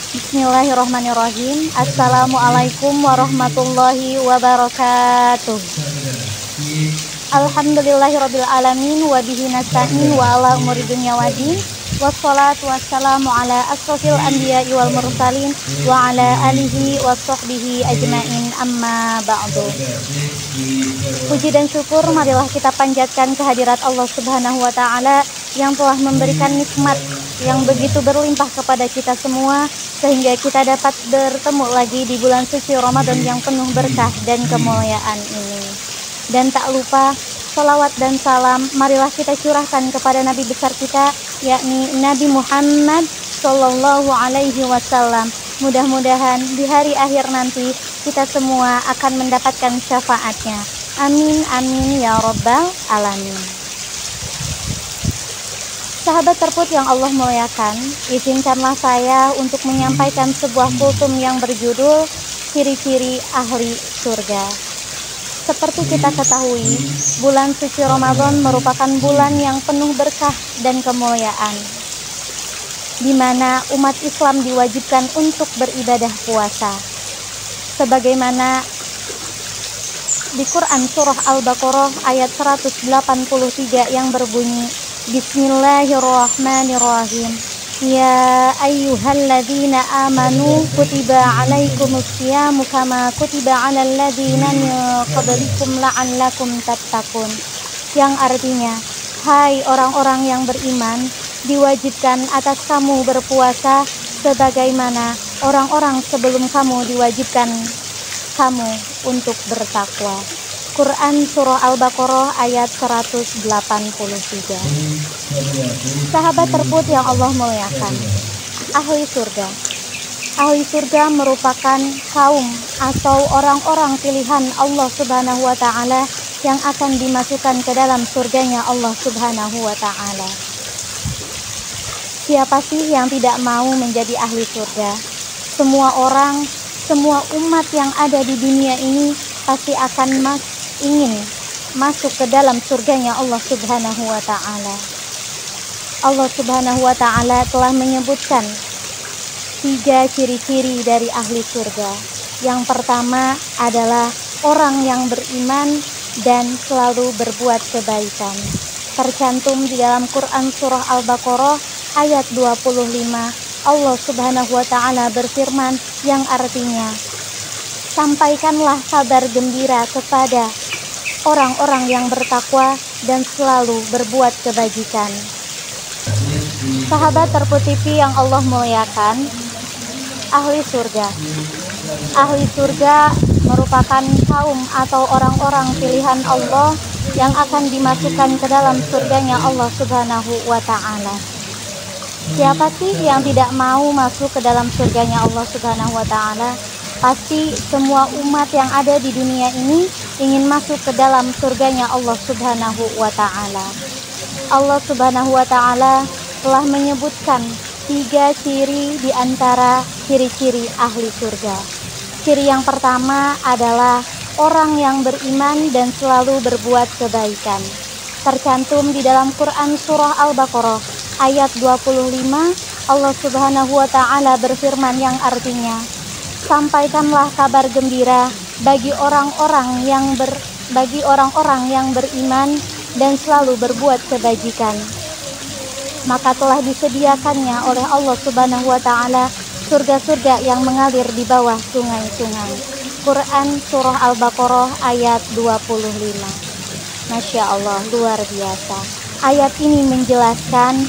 Bismillahirrahmanirrahim. Assalamualaikum warahmatullahi wabarakatuh. Alhamdulillahirabbil alamin wa bihi nasta'in wa ala umuri dunya waddin. Wassalatu wassalamu ala asrofil anbiya'i wal mursalin wa ala alihi wa sahbihi ajma'in, amma ba'du. Puji dan syukur marilah kita panjatkan kehadirat Allah Subhanahu wa ta'ala yang telah memberikan nikmat yang begitu berlimpah kepada kita semua, sehingga kita dapat bertemu lagi di bulan suci Ramadan yang penuh berkah dan kemuliaan ini. Dan tak lupa, salawat dan salam marilah kita curahkan kepada Nabi besar kita, yakni Nabi Muhammad Sallallahu Alaihi Wasallam. Mudah-mudahan di hari akhir nanti kita semua akan mendapatkan syafaatnya. Amin amin ya rabbal alamin. Sahabat terput yang Allah muliakan, izinkanlah saya untuk menyampaikan sebuah kultum yang berjudul Ciri-ciri Ahli Surga. Seperti kita ketahui, bulan suci Ramadan merupakan bulan yang penuh berkah dan kemuliaan, di mana umat Islam diwajibkan untuk beribadah puasa. Sebagaimana di Quran surah Al-Baqarah ayat 183 yang berbunyi, Bismillahirrahmanirrahim. Ya ayyuhalladzina amanu kutiba alaikumusyamu kama kutiba alal ladzina min qablikum la'allakum tattaqun. Yang artinya, hai orang-orang yang beriman, diwajibkan atas kamu berpuasa sebagaimana orang-orang sebelum kamu diwajibkan kamu untuk bertakwa. Quran surah Al-Baqarah ayat 183. Sahabat terput yang Allah muliakan, ahli surga. Ahli surga merupakan kaum atau orang-orang pilihan Allah Subhanahu wa ta'ala yang akan dimasukkan ke dalam surganya Allah Subhanahu wa ta'ala. Siapa sih yang tidak mau menjadi ahli surga? Semua orang, semua umat yang ada di dunia ini pasti akan ingin masuk ke dalam surganya Allah Subhanahu wa ta'ala. Allah Subhanahu wa ta'ala telah menyebutkan 3 ciri-ciri dari ahli surga. Yang pertama adalah orang yang beriman dan selalu berbuat kebaikan. Tercantum di dalam Quran surah Al-Baqarah ayat 25. Allah Subhanahu wa ta'ala berfirman yang artinya, sampaikanlah kabar gembira kepada orang-orang yang bertakwa dan selalu berbuat kebajikan. Sahabat terput TV yang Allah muliakan, ahli surga. Ahli surga merupakan kaum atau orang-orang pilihan Allah yang akan dimasukkan ke dalam surganya Allah Subhanahu wa ta'ala. Siapa sih yang tidak mau masuk ke dalam surganya Allah Subhanahu wa ta'ala? Pasti semua umat yang ada di dunia ini ingin masuk ke dalam surganya Allah Subhanahu wa ta'ala. Allah Subhanahu wa ta'ala telah menyebutkan 3 ciri di antara ciri-ciri ahli surga. Ciri yang pertama adalah orang yang beriman dan selalu berbuat kebaikan. Tercantum di dalam Quran surah Al-Baqarah ayat 25. Allah Subhanahu wa ta'ala berfirman yang artinya, sampaikanlah kabar gembira bagi orang-orang yang beriman dan selalu berbuat kebajikan. Maka telah disediakannya oleh Allah Subhanahu wa ta'ala surga-surga yang mengalir di bawah sungai-sungai. Quran surah Al-Baqarah ayat 25. Masya Allah, luar biasa. Ayat ini menjelaskan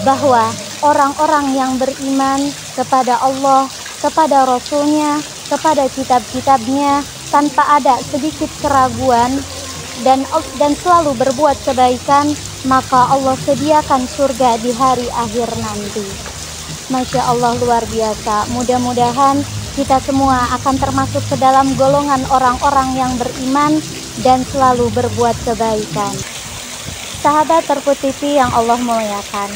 bahwa orang-orang yang beriman kepada Allah, kepada Rasulnya, kepada kitab-kitabnya, tanpa ada sedikit keraguan dan selalu berbuat kebaikan, maka Allah sediakan surga di hari akhir nanti. Masya Allah, luar biasa. Mudah-mudahan kita semua akan termasuk ke dalam golongan orang-orang yang beriman dan selalu berbuat kebaikan. Sahabat terput TV yang Allah muliakan,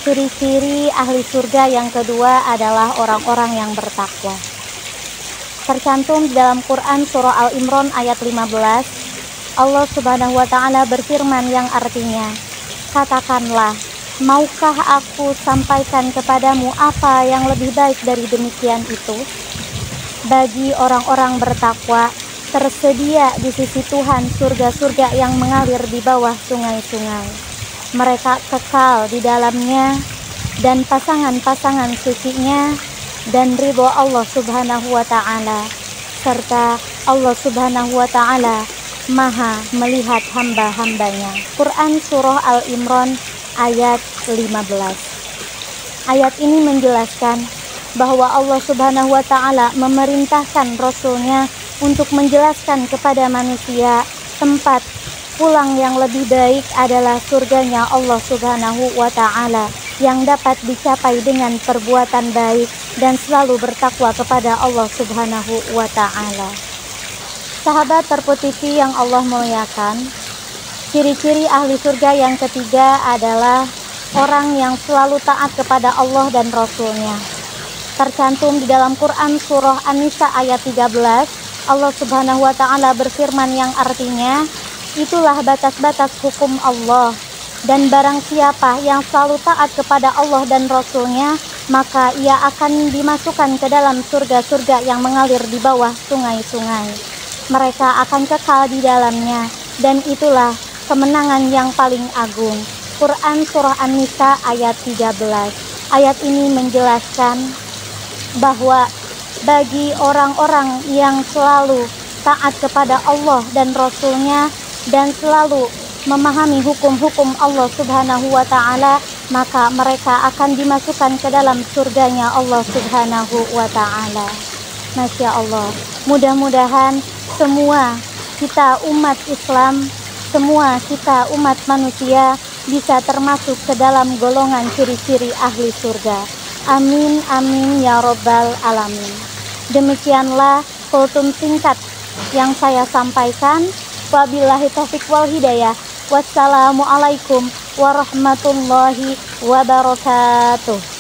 ciri-ciri ahli surga yang kedua adalah orang-orang yang bertakwa. Tercantum di dalam Quran surah Al-Imran ayat 15. Allah Subhanahu wa ta'ala berfirman yang artinya, katakanlah, Maukah aku sampaikan kepadamu apa yang lebih baik dari demikian itu? Bagi orang-orang bertakwa, tersedia di sisi Tuhan surga-surga yang mengalir di bawah sungai-sungai. Mereka kekal di dalamnya, dan pasangan-pasangan sucinya, dan ridho Allah Subhanahu wa Ta'ala, serta Allah Subhanahu wa Ta'ala Maha melihat hamba-hambanya. Quran Surah Al-Imran ayat 15. Ayat ini menjelaskan bahwa Allah Subhanahu wa Ta'ala memerintahkan Rasul-Nya untuk menjelaskan kepada manusia tempat pulang yang lebih baik adalah surganya Allah Subhanahu wa Ta'ala, yang dapat dicapai dengan perbuatan baik dan selalu bertakwa kepada Allah Subhanahu wa Ta'ala. Sahabat Terpu TV yang Allah muliakan, ciri-ciri ahli surga yang ketiga adalah orang yang selalu taat kepada Allah dan Rasul-Nya. Tercantum di dalam Quran Surah An-Nisa ayat 13, Allah Subhanahu wa Ta'ala berfirman yang artinya, itulah batas-batas hukum Allah, dan barang siapa yang selalu taat kepada Allah dan Rasul-Nya, maka ia akan dimasukkan ke dalam surga-surga yang mengalir di bawah sungai-sungai. Mereka akan kekal di dalamnya, dan itulah kemenangan yang paling agung. Quran Surah An-Nisa ayat 13. Ayat ini menjelaskan bahwa bagi orang-orang yang selalu taat kepada Allah dan Rasul-Nya dan selalu memahami hukum-hukum Allah Subhanahu wa Ta'ala, maka mereka akan dimasukkan ke dalam surganya Allah Subhanahu wa Ta'ala. Masya Allah, mudah-mudahan semua kita umat Islam, semua kita umat manusia bisa termasuk ke dalam golongan ciri-ciri ahli surga. Amin, amin ya robbal alamin. Demikianlah kultum singkat yang saya sampaikan. Wabillahi taufiq wal hidayah. Wassalamualaikum warahmatullahi wabarakatuh.